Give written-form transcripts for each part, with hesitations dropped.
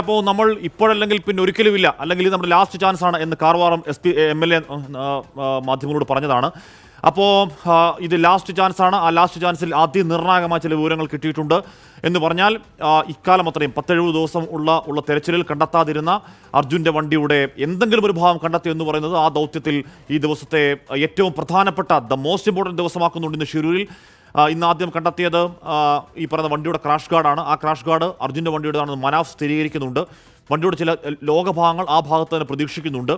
അപ്പോൾ നമ്മൾ ഇപ്പോഴല്ലെങ്കിൽ പിന്നെ ഒരിക്കലുമില്ല, അല്ലെങ്കിൽ ഇത് നമ്മുടെ ലാസ്റ്റ് ചാൻസ് ആണ് എന്ന് കാർവാറും MLA മാധ്യമങ്ങളോട് പറഞ്ഞതാണ്. അപ്പോൾ ഇത് ലാസ്റ്റ് ചാൻസ് ആണ്. ആ ലാസ്റ്റ് ചാൻസിൽ നിർണായകമായ ചില വിവരങ്ങൾ കിട്ടിയിട്ടുണ്ട് എന്ന് പറഞ്ഞാൽ ഇക്കാലം അത്രയും 10-70 ദിവസം ഉള്ള തെരച്ചിലിൽ കണ്ടെത്താതിരുന്ന അർജുൻ്റെ വണ്ടിയുടെ എന്തെങ്കിലും ഒരു ഭാഗം കണ്ടെത്തി എന്ന് പറയുന്നത് ആ ദൗത്യത്തിൽ ഈ ദിവസത്തെ ഏറ്റവും പ്രധാനപ്പെട്ട മോസ്റ്റ് ഇമ്പോർട്ടൻറ്റ് ദിവസമാക്കുന്നുണ്ട്. ഇന്ന് ഷിരൂരിൽ ഇന്ന് ആദ്യം കണ്ടെത്തിയത് ഈ പറയുന്ന വണ്ടിയുടെ ക്രാഷ് ഗാർഡാണ്. ആ ക്രാഷ് ഗാർഡ് അർജുൻ്റെ വണ്ടിയുടേതാണെന്ന് മനാഫ് സ്ഥിരീകരിക്കുന്നുണ്ട്. വണ്ടിയുടെ ചില ലോകഭാഗങ്ങൾ ആ ഭാഗത്ത് തന്നെ പ്രതീക്ഷിക്കുന്നുണ്ട്.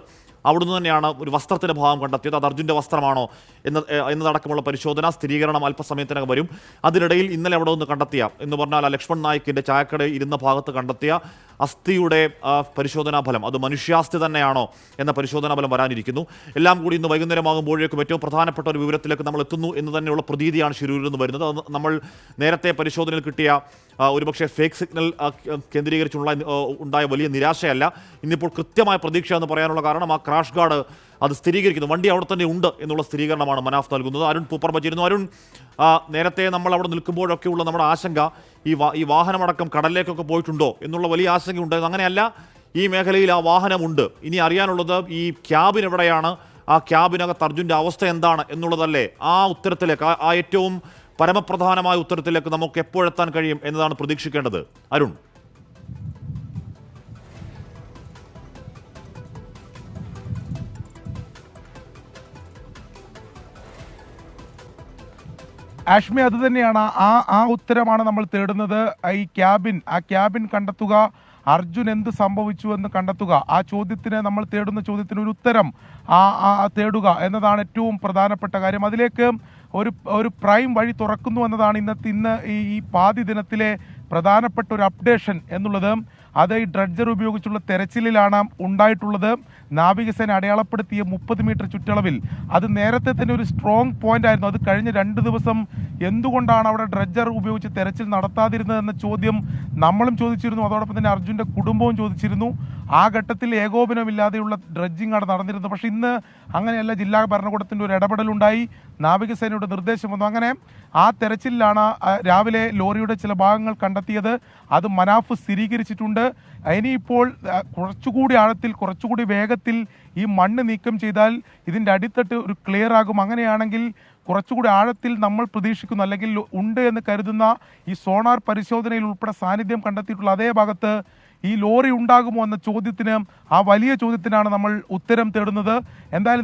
അവിടുന്ന് തന്നെയാണ് ഒരു വസ്ത്രത്തിൻ്റെ ഭാഗം കണ്ടെത്തിയത്. അത് അർജുൻ്റെ വസ്ത്രമാണോ എന്നതടക്കമുള്ള പരിശോധന സ്ഥിരീകരണം അല്പസമയത്തിനകം വരും. അതിനിടയിൽ ഇന്നലെ അവിടെ നിന്ന് കണ്ടെത്തിയ എന്ന് പറഞ്ഞാൽ ലക്ഷ്മൺ നായിക്കിൻ്റെ ചായക്കടയിൽ ഇരുന്ന ഭാഗത്ത് കണ്ടെത്തിയ അസ്ഥിയുടെ പരിശോധനാ ഫലം അത് മനുഷ്യാസ്ഥി തന്നെയാണോ എന്ന പരിശോധനാ ഫലം വരാനിരിക്കുന്നു. എല്ലാം കൂടി ഇന്ന് വൈകുന്നേരമാകുമ്പോഴേക്കും ഏറ്റവും പ്രധാനപ്പെട്ട ഒരു വിവരത്തിലേക്ക് നമ്മൾ എത്തുന്നു എന്ന് തന്നെയുള്ള പ്രതീതിയാണ് ഷിരൂരിൽ നിന്ന് വരുന്നത്. അത് നമ്മൾ നേരത്തെ പരിശോധനയിൽ കിട്ടിയ ഒരുപക്ഷെ ഫേക്ക് സിഗ്നൽ കേന്ദ്രീകരിച്ചുള്ള ഉണ്ടായ വലിയ നിരാശയല്ല. ഇന്നിപ്പോൾ കൃത്യമായ പ്രതീക്ഷ എന്ന് പറയാനുള്ള കാരണം ആ ക്രാഷ് ഗാർഡ് അത് സ്ഥിരീകരിക്കുന്നു. വണ്ടി അവിടെ തന്നെ ഉണ്ട് എന്നുള്ള സ്ഥിരീകരണമാണ് മനാഫ് നൽകുന്നത്. അരുൺ പൂപ്പർബച്ചിരുന്നു. അരുൺ, നേരത്തെ നമ്മൾ അവിടെ നിൽക്കുമ്പോഴൊക്കെയുള്ള നമ്മുടെ ആശങ്ക ഈ വാഹനമടക്കം കടലിലേക്കൊക്കെ പോയിട്ടുണ്ടോ എന്നുള്ള വലിയ ആശങ്കയുണ്ട്. അങ്ങനെയല്ല, ഈ മേഖലയിൽ ആ വാഹനമുണ്ട്. ഇനി അറിയാനുള്ളത് ഈ ക്യാബിൻ എവിടെയാണ്, ആ ക്യാബിനകത്ത് അർജുൻ്റെ അവസ്ഥ എന്താണ് എന്നുള്ളതല്ലേ. ആ ഉത്തരത്തിലേക്ക്, ആ ഏറ്റവും പരമപ്രധാനമായ ഉത്തരത്തിലേക്ക് നമുക്ക് എപ്പോഴെത്താൻ കഴിയും എന്നതാണ് പ്രതീക്ഷിക്കേണ്ടത്. അരുൺ, ആഷ്മി, അത് തന്നെയാണ് ആ ഉത്തരമാണ് നമ്മൾ തേടുന്നത്. ഈ ക്യാബിൻ കണ്ടെത്തുക, അർജുൻ എന്ത് സംഭവിച്ചു എന്ന് കണ്ടെത്തുക, ആ ചോദ്യത്തിന് നമ്മൾ തേടുന്ന ചോദ്യത്തിന് ഒരു ഉത്തരം തേടുക എന്നതാണ് ഏറ്റവും പ്രധാനപ്പെട്ട കാര്യം. അതിലേക്ക് ഒരു പ്രൈം വഴി തുറക്കുന്നു എന്നതാണ് ഇന്ന് ഈ പാതി ദിനത്തിലെ പ്രധാനപ്പെട്ട ഒരു അപ്ഡേഷൻ എന്നുള്ളത്. അത് ഈ ഡ്രഡ്ജർ ഉപയോഗിച്ചുള്ള തെരച്ചിലിലാണ് ഉണ്ടായിട്ടുള്ളത്. നാവികസേന അടയാളപ്പെടുത്തിയ 30 മീറ്റർ ചുറ്റളവിൽ അത് നേരത്തെ തന്നെ ഒരു സ്ട്രോങ് പോയിന്റ് ആയിരുന്നു. അത് കഴിഞ്ഞ 2 ദിവസം എന്തുകൊണ്ടാണ് അവിടെ ഡ്രഡ്ജർ ഉപയോഗിച്ച് തെരച്ചിൽ നടത്താതിരുന്നതെന്ന ചോദ്യം നമ്മളും ചോദിച്ചിരുന്നു. അതോടൊപ്പം തന്നെ അർജുൻ്റെ കുടുംബവും ചോദിച്ചിരുന്നു. ആ ഘട്ടത്തിൽ ഏകോപനമില്ലാതെയുള്ള ഡ്രഡ്ജിങ് ആണ് നടന്നിരുന്നത്. പക്ഷേ ഇന്ന് അങ്ങനെയല്ല. ജില്ലാ ഭരണകൂടത്തിൻ്റെ ഒരു ഇടപെടലുണ്ടായി, നാവികസേനയുടെ നിർദ്ദേശം വന്നു. അങ്ങനെ ആ തെരച്ചിലാണ് രാവിലെ ലോറിയുടെ ചില ഭാഗങ്ങൾ കണ്ടെത്തിയത്. അത് മനാഫ് സ്ഥിരീകരിച്ചിട്ടുണ്ട്. ഇനിയിപ്പോൾ കുറച്ചുകൂടി ആഴത്തിൽ, കുറച്ചുകൂടി വേഗത്തിൽ ഈ മണ്ണ് നീക്കം ചെയ്താൽ ഇതിൻ്റെ അടിത്തട്ട് ഒരു ക്ലിയർ ആകും. അങ്ങനെയാണെങ്കിൽ കുറച്ചുകൂടി ആഴത്തിൽ നമ്മൾ പ്രതീക്ഷിക്കുന്നു, അല്ലെങ്കിൽ ഉണ്ട് എന്ന് കരുതുന്ന ഈ സോണാർ പരിശോധനയിൽ ഉൾപ്പെടെ സാന്നിധ്യം കണ്ടെത്തിയിട്ടുള്ള അതേ ഭാഗത്ത് ഈ ലോറി ഉണ്ടാകുമോ എന്ന ചോദ്യത്തിന്, ആ വലിയ ചോദ്യത്തിനാണ് നമ്മൾ ഉത്തരം തേടുന്നത്.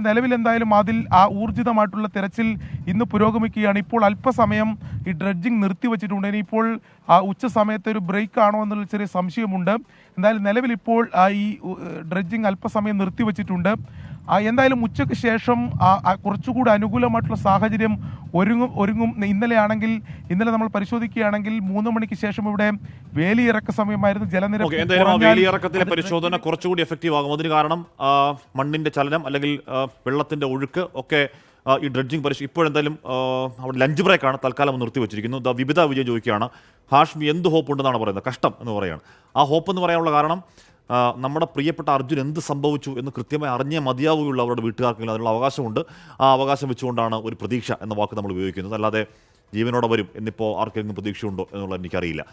നിലവിൽ അതിൽ ആ ഊർജിതമായിട്ടുള്ള തെരച്ചിൽ ഇന്ന് പുരോഗമിക്കുകയാണ്. ഇപ്പോൾ അല്പസമയം ഈ ഡ്രഡ്ജിങ് നിർത്തിവെച്ചിട്ടുണ്ട്. ഇനിയിപ്പോൾ ഉച്ച സമയത്ത് ഒരു ബ്രേക്ക് ആണോ എന്നുള്ള ചെറിയ സംശയമുണ്ട്. നിലവിൽ ഇപ്പോൾ ഈ ഡ്രഡ്ജിങ് അല്പസമയം നിർത്തിവെച്ചിട്ടുണ്ട്. ഉച്ചയ്ക്ക് ശേഷം കുറച്ചുകൂടി അനുകൂലമായിട്ടുള്ള സാഹചര്യം ഒരുങ്ങും. ഇന്നലെ നമ്മൾ പരിശോധിക്കുകയാണെങ്കിൽ 3 മണിക്ക് ശേഷം ഇവിടെ വേലിയിറക്ക സമയമായിരുന്നു. വേലിയിറക്കത്തിലെ പരിശോധന കുറച്ചുകൂടി എഫക്റ്റീവ് ആകും. അതിന് കാരണം മണ്ണിന്റെ ചലനം അല്ലെങ്കിൽ വെള്ളത്തിന്റെ ഒഴുക്ക് ഒക്കെ ഈ ഡ്രഡ്ജിങ് ഇപ്പോഴെന്തായാലും അവിടെ ലഞ്ച് ബ്രേക്കാണ്, തൽക്കാലം നിർത്തിവെച്ചിരിക്കുന്നു. വിവിധ വിജയം ചോദിക്കുകയാണ്, ഹാഷ്മി എന്ത് ഹോപ്പ് ഉണ്ടെന്നാണ് പറയുന്നത്? കഷ്ടം എന്ന് പറയുകയാണ്. ആ ഹോപ്പ് എന്ന് പറയാനുള്ള കാരണം നമ്മുടെ പ്രിയപ്പെട്ട അർജുൻ എന്ത് സംഭവിച്ചു എന്ന് കൃത്യമായി അറിഞ്ഞേ മതിയാവുകയുള്ള അവരുടെ വീട്ടുകാർക്കെങ്കിലും അതിനുള്ള അവകാശമുണ്ട്. ആ അവകാശം വെച്ചുകൊണ്ടാണ് ഒരു പ്രതീക്ഷ എന്ന വാക്ക് നമ്മൾ ഉപയോഗിക്കുന്നത്. അല്ലാതെ ജീവനോടെ വരും എന്നിപ്പോൾ ആർക്കെങ്കിലും പ്രതീക്ഷയുണ്ടോ എന്നുള്ളത് എനിക്കറിയില്ല.